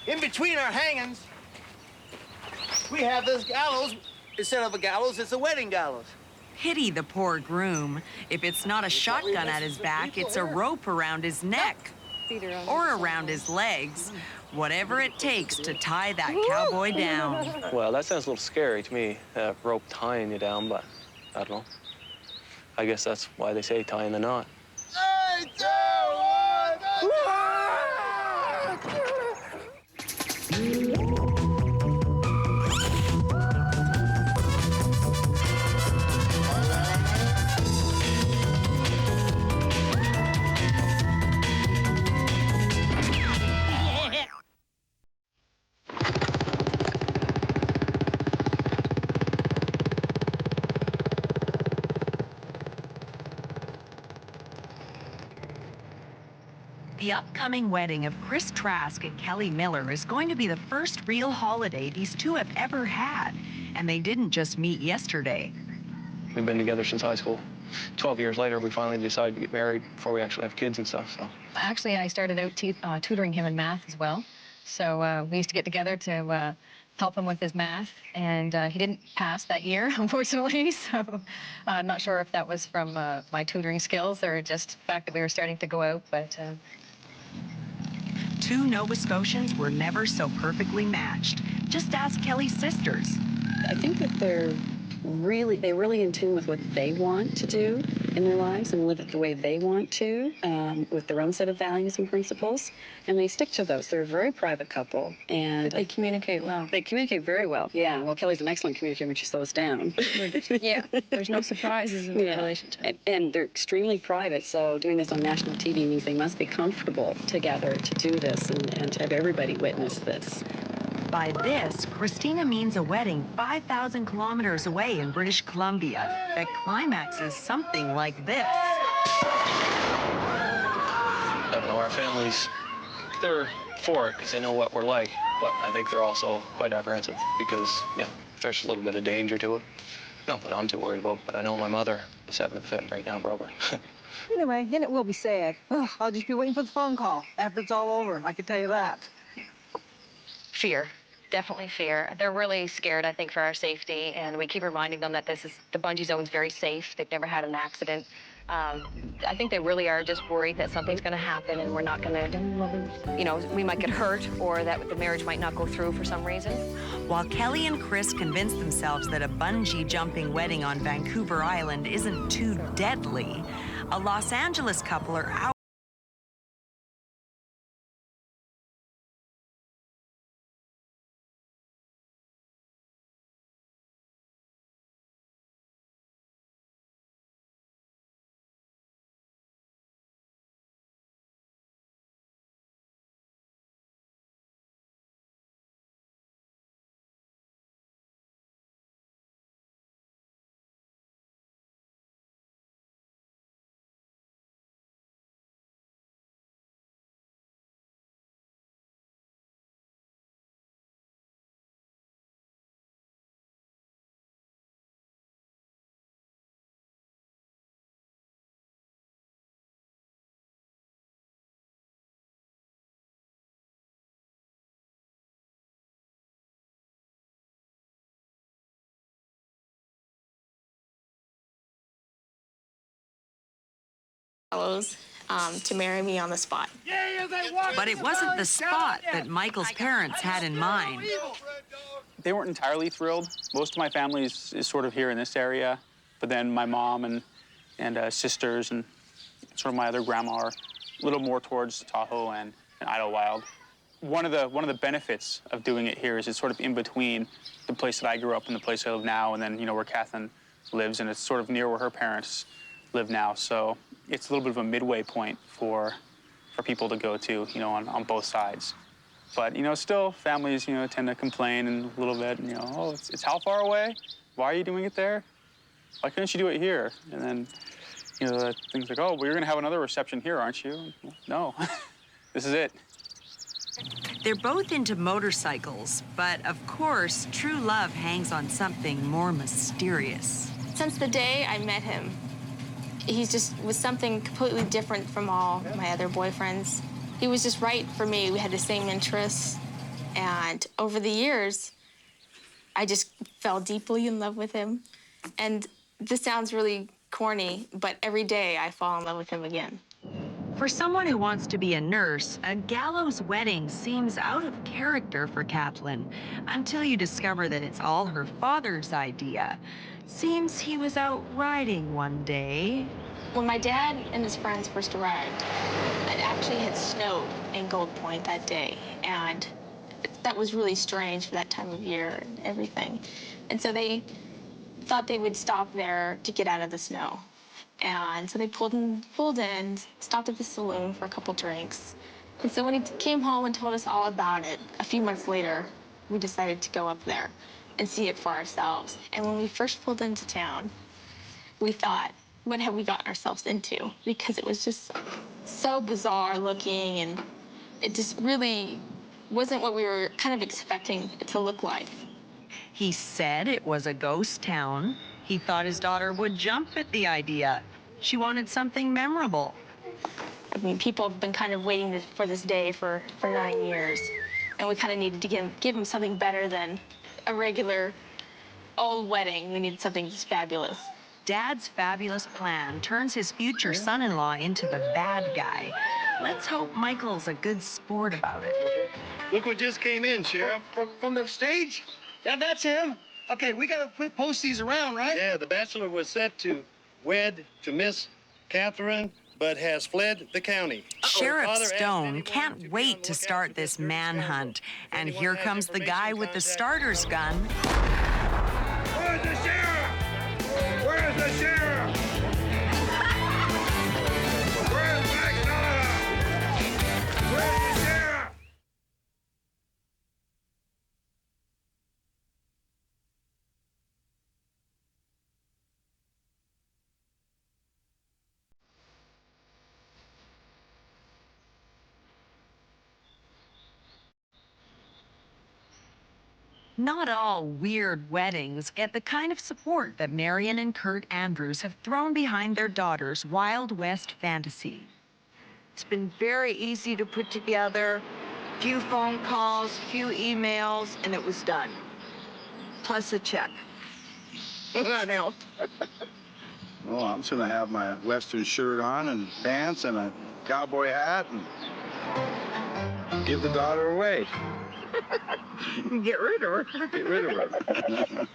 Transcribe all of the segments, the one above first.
In between our hangings, we have this gallows. Instead of a gallows, it's a wedding gallows. Pity the poor groom. If it's not a shotgun at his back, it's a rope around his neck or around his legs. Whatever it takes to tie that cowboy down. Well, that sounds a little scary to me, rope tying you down, but I don't know. I guess that's why they say tying the knot. 3, 2, 1, The upcoming wedding of Chris Trask and Kelly Miller is going to be the first real holiday these two have ever had. And they didn't just meet yesterday. We've been together since high school. 12 years later, we finally decided to get married before we actually have kids and stuff, so. Actually, I started out tutoring him in math as well. So we used to get together to help him with his math, and he didn't pass that year, unfortunately. So I'm not sure if that was from my tutoring skills or just the fact that we were starting to go out, but... Two Nova Scotians were never so perfectly matched. Just ask Kelly's sisters. I think that they're really in tune with what they want to do in their lives and live it the way they want to, with their own set of values and principles, and they stick to those. They're a very private couple, and they communicate well. They communicate very well. Yeah, well, Kelly's an excellent communicator when she slows down. Yeah, there's no surprises in the relationship. And they're extremely private, so doing this on national TV means they must be comfortable together to do this and to have everybody witness this. By this, Christina means a wedding 5,000 kilometers away in British Columbia that climaxes something like this. I don't know, our families, they're for it because they know what we're like, but I think they're also quite apprehensive because, there's a little bit of danger to it. Not that I'm too worried about, but I know my mother is having a fit right now, probably. Anyway, then it will be sad. I'll just be waiting for the phone call after it's all over, I can tell you that. Fear. Definitely fear. They're really scared, I think, for our safety, and we keep reminding them that the bungee zone's very safe. They've never had an accident. I think they really are just worried that something's going to happen and we're not going to, we might get hurt or that the marriage might not go through for some reason. While Kelly and Chris convince themselves that a bungee jumping wedding on Vancouver Island isn't too deadly, a Los Angeles couple are out. To marry me on the spot. But it wasn't the spot that Michael's parents had in mind. They weren't entirely thrilled. Most of my family is sort of here in this area, but then my mom and sisters and sort of my other grandma are a little more towards Tahoe and Idlewild. One of the benefits of doing it here is it's sort of in between the place that I grew up and the place I live now, and then where Kathleen lives, and it's sort of near where her parents live now. So it's a little bit of a midway point for people to go to, on both sides. But, still families, tend to complain a little bit, oh, it's how far away? Why are you doing it there? Why couldn't you do it here? And then, things like, oh, well, you're gonna have another reception here, aren't you? No, this is it. They're both into motorcycles, but of course, true love hangs on something more mysterious. Since the day I met him, he just was something completely different from all my other boyfriends. He was just right for me. We had the same interests. And over the years, I just fell deeply in love with him. And this sounds really corny, but every day I fall in love with him again. For someone who wants to be a nurse, a gallows wedding seems out of character for Kathleen until you discover that it's all her father's idea. Seems he was out riding one day. When my dad and his friends first arrived, it actually had snowed in Gold Point that day, and that was really strange for that time of year and everything. And so they thought they would stop there to get out of the snow. And so they pulled in, stopped at the saloon for a couple drinks. And so when he came home and told us all about it, a few months later, we decided to go up there and see it for ourselves. And when we first pulled into town, we thought, what have we gotten ourselves into? Because it was just so bizarre looking, and it just really wasn't what we were kind of expecting it to look like. He said it was a ghost town. He thought his daughter would jump at the idea. She wanted something memorable. I mean, people have been kind of waiting for this day for 9 years, and we kind of needed to give them something better than a regular old wedding. We needed something just fabulous. Dad's fabulous plan turns his future son-in-law into the bad guy. Let's hope Michael's a good sport about it. Look what just came in, Sheriff. From the stage? Yeah, that's him. Okay, we gotta post these around, right? Yeah, the bachelor was set to wed to Miss Catherine, but has fled the county. Sheriff Stone can't wait to start this manhunt. And here comes the guy with the starter's gun. Where's the sheriff? Where's the sheriff? Where's McDonough? Where's the sheriff? Not all weird weddings get the kind of support that Marion and Kurt Andrews have thrown behind their daughter's Wild West fantasy. It's been very easy to put together. Few phone calls, few emails, and it was done. Plus a check. That helped. Well, I'm just gonna have my Western shirt on and pants and a cowboy hat and give the daughter away. Get rid of her. Get rid of her.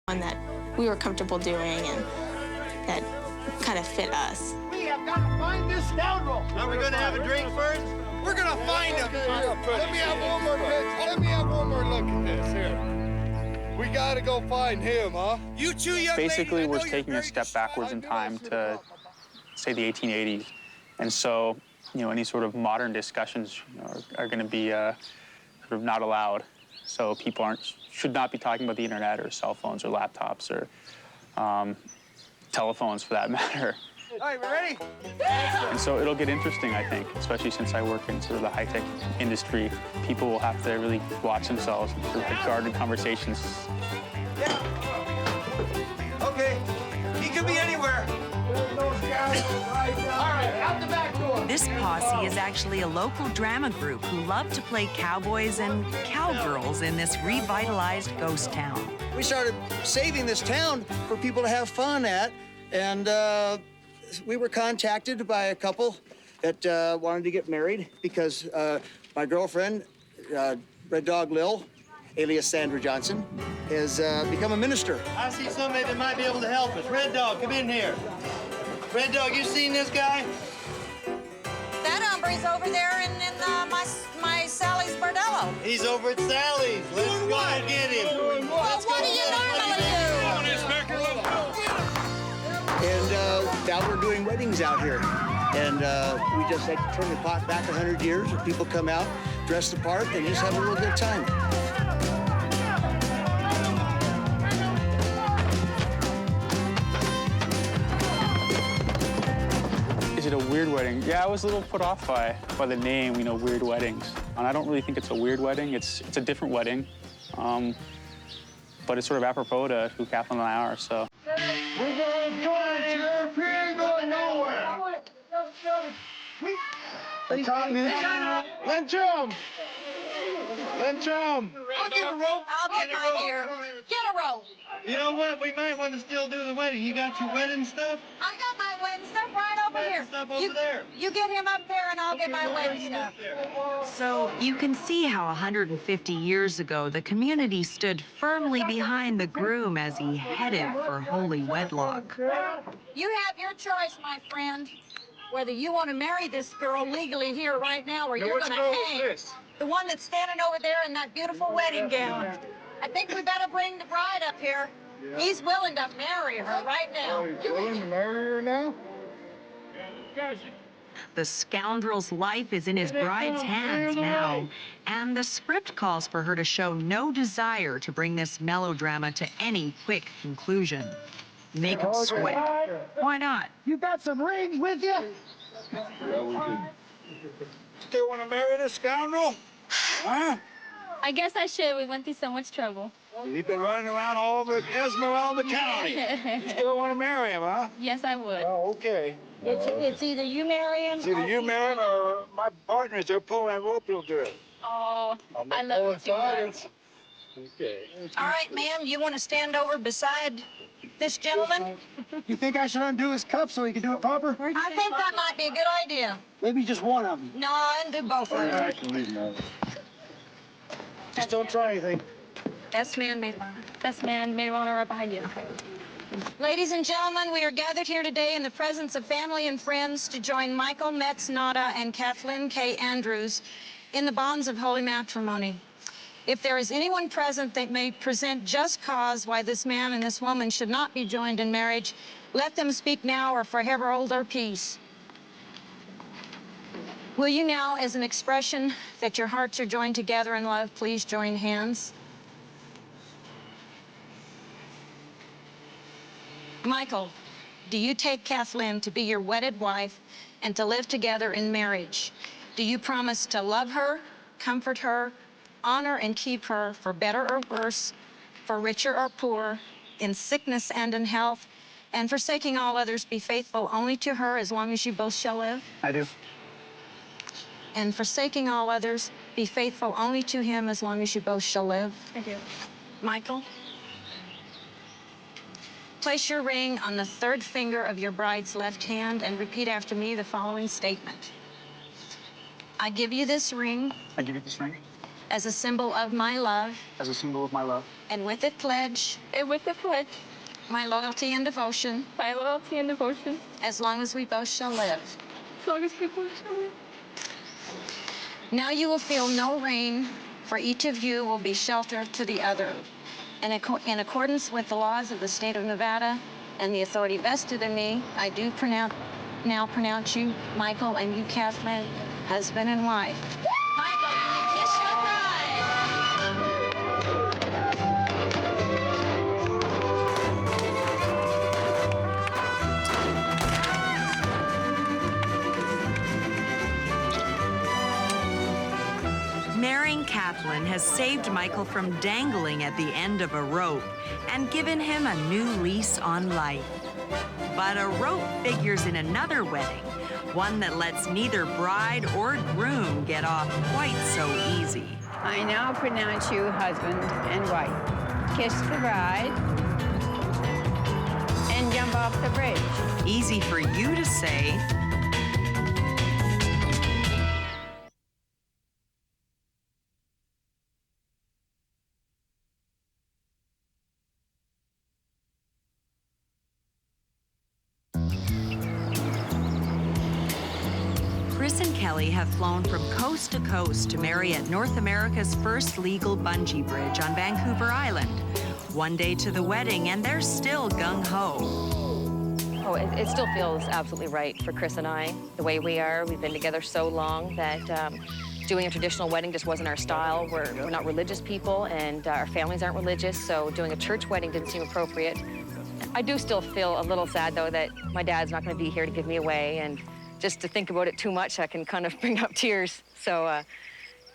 One that we were comfortable doing and that kind of fit us. We have got to find this scoundrel. Are we going to have a drink first? We're gonna find him. Let me have one more pitch. Let me have one more look at this here. We gotta go find him, huh? You two young Basically, ladies, we're taking a step backwards in time to, say, the 1880s. And so, any sort of modern discussions are going to be sort of not allowed. So people should not be talking about the internet or cell phones or laptops or telephones for that matter. All right, we ready? And so it'll get interesting, I think, especially since I work in sort of the high-tech industry. People will have to really watch themselves and sort of have guarded conversations. Yeah. Okay. He could be anywhere. All right, out the back door. This posse is actually a local drama group who love to play cowboys and cowgirls in this revitalized ghost town. we started saving this town for people to have fun at. And we were contacted by a couple that wanted to get married because my girlfriend, Red Dog Lil, alias Sandra Johnson, has become a minister. I see somebody that might be able to help us. Red Dog, come in here. Red Dog, you seen this guy? That hombre's over there in my Sally's Bordello. He's over at Sally's. Let's go and get him. Well, what do you normally do? And now we're doing weddings out here. And we just like to turn the clock back 100 years where people come out, dress the part, and just have a real good time. Is it a weird wedding? Yeah, I was a little put off by the name, you know, Weird Weddings. And I don't really think it's a weird wedding. It's a different wedding. But it's sort of apropos to who Kathleen and I are, so. We're going to we ain't going nowhere. Let's jump. Let's jump. I'll get a rope. I'll get mine here. Get a rope. You know what? We might want to still do the wedding. You got your wedding stuff? I got my wedding stuff right over here. Stuff over there. You get him up there and I'll get my wedding stuff. So you can see how 150 years ago, the community stood firmly behind the groom as he headed for holy wedlock. You have your choice, my friend, whether you want to marry this girl legally here right now or you're going to hang. The one that's standing over there in that beautiful wedding gown. I think we better bring the bride up here. He's willing to marry her right now. You willing to marry her now? The scoundrel's life is in his bride's hands now, and the script calls for her to show no desire to bring this melodrama to any quick conclusion. Make him sweat. Why not? You got some rings with you? Yeah, we do. Still want to marry this scoundrel? Huh? I guess I should. We went through so much trouble. You've been running around all over Esmeralda County. You still want to marry him, huh? Yes, I would. Oh, okay. It's either you marry him. It's either you marry him or my partners. They're pulling that rope real good. Oh, I love you too much. Okay. All right, ma'am, you want to stand over beside this gentleman? You think I should undo his cuff so he can do it proper? I think that might be a good idea. Maybe just one of them. No, I undo both of them. I can leave now. Just don't try anything. That's man-made honor. That's man-made honor right behind you. Ladies and gentlemen, we are gathered here today in the presence of family and friends to join Michael Metz Nada and Kathleen K. Andrews in the bonds of holy matrimony. If there is anyone present that may present just cause why this man and this woman should not be joined in marriage, let them speak now or forever hold their peace. Will you now, as an expression that your hearts are joined together in love, please join hands? Michael, do you take Kathleen to be your wedded wife and to live together in marriage? Do you promise to love her, comfort her, honor and keep her for better or worse, for richer or poor, in sickness and in health, and forsaking all others, be faithful only to her as long as you both shall live? I do. And forsaking all others, be faithful only to him as long as you both shall live? I do. Michael? Place your ring on the third finger of your bride's left hand and repeat after me the following statement. I give you this ring I give you this ring as a symbol of my love, as a symbol of my love. and with it pledge And with the pledge, my loyalty and devotion my loyalty and devotion, as long as we both shall live. as long as people shall live. Now you will feel no rain, for each of you will be shelter to the other. And in accordance with the laws of the state of Nevada and the authority vested in me, I do now pronounce you, Michael, and you, Kathleen, husband and wife. Michael, you may kiss your Marrying Kathleen has saved Michael from dangling at the end of a rope and given him a new lease on life. But a rope figures in another wedding, one that lets neither bride or groom get off quite so easy. I now pronounce you husband and wife. kiss the bride, and jump off the bridge. Easy for you to say. Chris and Kelly have flown from coast to coast to marry at North America's first legal bungee bridge on Vancouver Island. One day to the wedding, and they're still gung-ho. Oh, it still feels absolutely right for Chris and I, the way we are. We've been together so long that doing a traditional wedding just wasn't our style. We're not religious people, and our families aren't religious, so doing a church wedding didn't seem appropriate. I do still feel a little sad, though, that my dad's not going to be here to give me away, and just to think about it too much, I can kind of bring up tears. So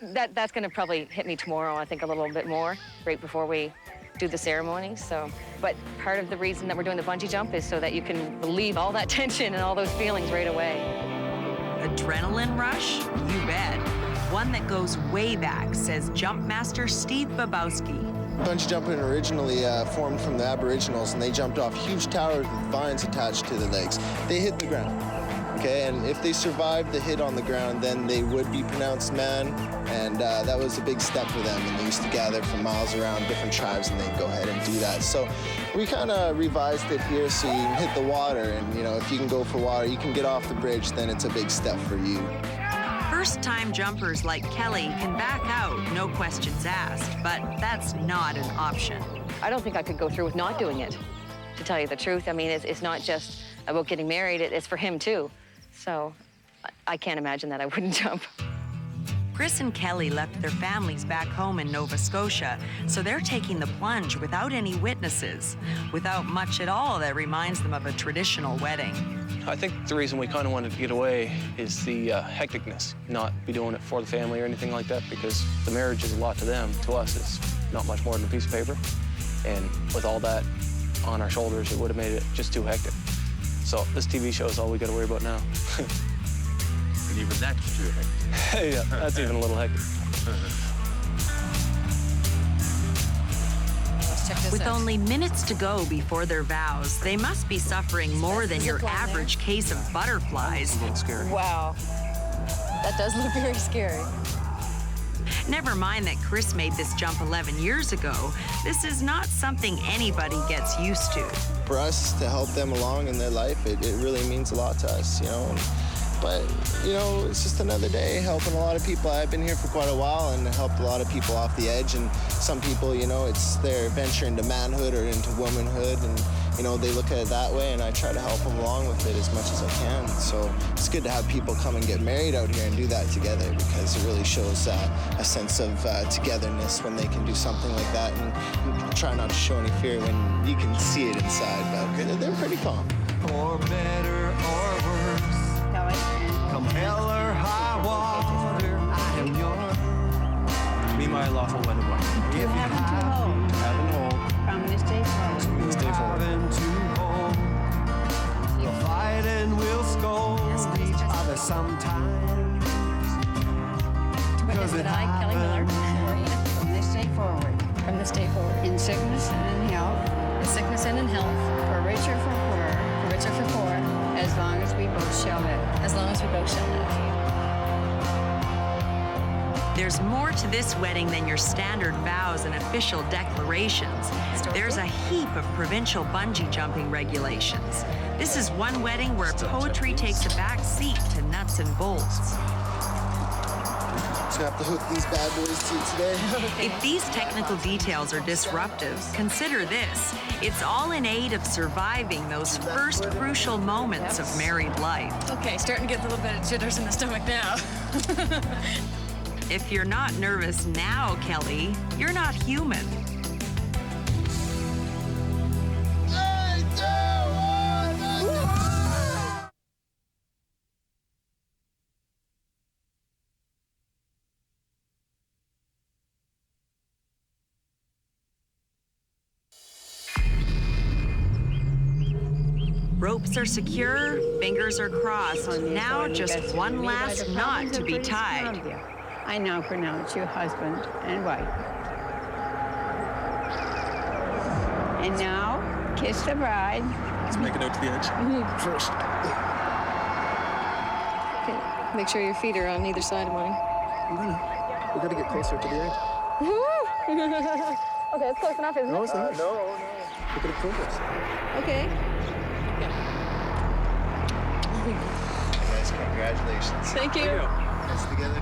that's going to probably hit me tomorrow, I think, a little bit more, right before we do the ceremony. So, but part of the reason that we're doing the bungee jump is so that you can relieve all that tension and all those feelings right away. Adrenaline rush? You bet. One that goes way back, says jump master Steve Babowski. Bungee jumping originally formed from the Aboriginals, and they jumped off huge towers with vines attached to their legs. They hit the ground. Okay, and if they survived the hit on the ground, then they would be pronounced man, and that was a big step for them. And they used to gather from miles around different tribes, and they'd go ahead and do that. So we kind of revised it here so you can hit the water, and if you can go for water, you can get off the bridge, then it's a big step for you. First-time jumpers like Kelly can back out, no questions asked, but that's not an option. I don't think I could go through with not doing it, to tell you the truth. I mean, it's not just about getting married, it's for him too. So I can't imagine that I wouldn't jump. Chris and Kelly left their families back home in Nova Scotia, so they're taking the plunge without any witnesses, without much at all that reminds them of a traditional wedding. I think the reason we kind of wanted to get away is the hecticness, not be doing it for the family or anything like that, because the marriage is a lot to them. To us, it's not much more than a piece of paper. And with all that on our shoulders, it would have made it just too hectic. So this TV show is all we got to worry about now. And even that's too hectic. Yeah, that's even a little hectic. With only minutes to go before their vows, they must be suffering more than your average case of butterflies. A little scary. Wow, that does look very scary. Never mind that Chris made this jump 11 years ago. This is not something anybody gets used to. For us to help them along in their life, it really means a lot to us, But, it's just another day helping a lot of people. I've been here for quite a while and helped a lot of people off the edge. And some people, it's their venture into manhood or into womanhood. And, they look at it that way. And I try to help them along with it as much as I can. So it's good to have people come and get married out here and do that together, because it really shows a sense of togetherness when they can do something like that. And try not to show any fear when you can see it inside. But they're pretty calm. For better or worse. Come hell or high water, I am yours. Be my lawful wedded wife. You have to hold. Have and hold. From this day forward. This day forward. Having to hold. We'll fight and we'll scold each other sometimes. Witness that I, Kelly Miller, from this day forward. From this day forward. In sickness and in health. In sickness and in health. For rich or for poor. For rich or for poor. As long as we both shall live. As long as we both shall live. There's more to this wedding than your standard vows and official declarations. There's a heap of provincial bungee jumping regulations. This is one wedding where poetry takes a back seat to nuts and bolts. So I have to hook these bad boys to today. If these technical details are disruptive, consider this. It's all in aid of surviving those first crucial moments of married life. Okay, starting to get a little bit of jitters in the stomach now. If you're not nervous now, Kelly, you're not human. Ropes are secure, fingers are crossed. Now just one last knot to be tied. I now pronounce you husband and wife. And now, kiss the bride. Let's make it out to the edge first. Okay. Make sure your feet are on either side of mine. We gotta get closer to the edge. Okay, it's close enough, isn't it? No, it's not. No. Look at the progress. Okay. Guys, congratulations. Thank you. Guys together.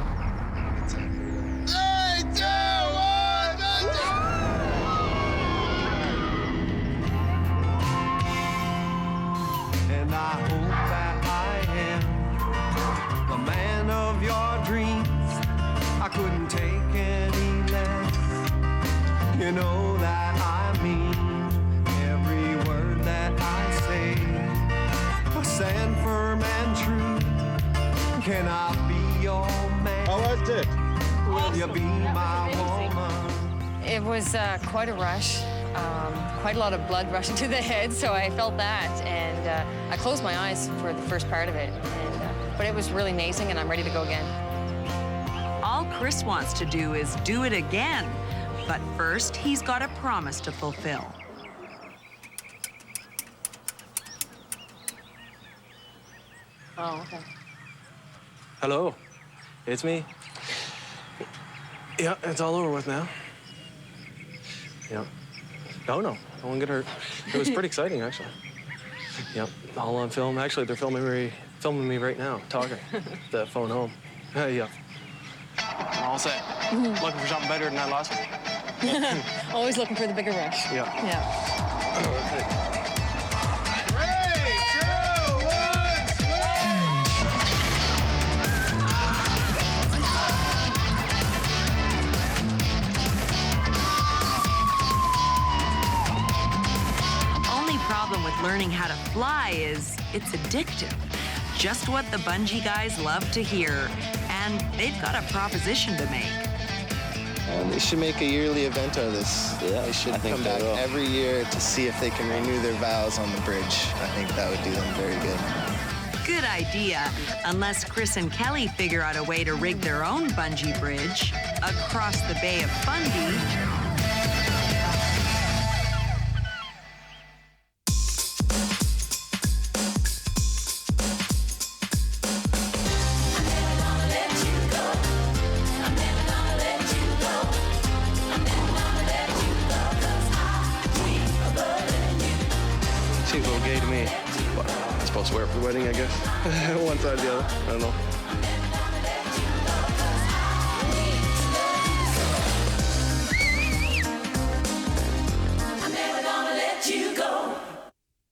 And I hope that I am the man of your dreams. I couldn't take any less. You know that I mean every word that I say. I stand firm and true. Can I be your man? How was it? Will you be my woman? It was quite a rush. Quite a lot of blood rushing to the head, so I felt that. And I closed my eyes for the first part of it. But it was really amazing, and I'm ready to go again. All Chris wants to do is do it again. But first, he's got a promise to fulfill. Oh, okay. Hello, it's me. Yeah, it's all over with now. Yeah. No, I won't get hurt. It was pretty exciting, actually. Yep, all on film. Actually, they're filming me right now, talking. The phone home. Yeah. All set. Looking for something better than that last one. Always looking for the bigger rush. Yeah. Yeah. Problem with learning how to fly is it's addictive. Just what the bungee guys love to hear. And they've got a proposition to make. They should make a yearly event out of this. Yeah, they should come back every year to see if they can renew their vows on the bridge. I think that would do them very good. Good idea, unless Chris and Kelly figure out a way to rig their own bungee bridge across the Bay of Fundy. Seems okay to me. But I'm supposed to wear it for the wedding, I guess. One side or the other. I don't know.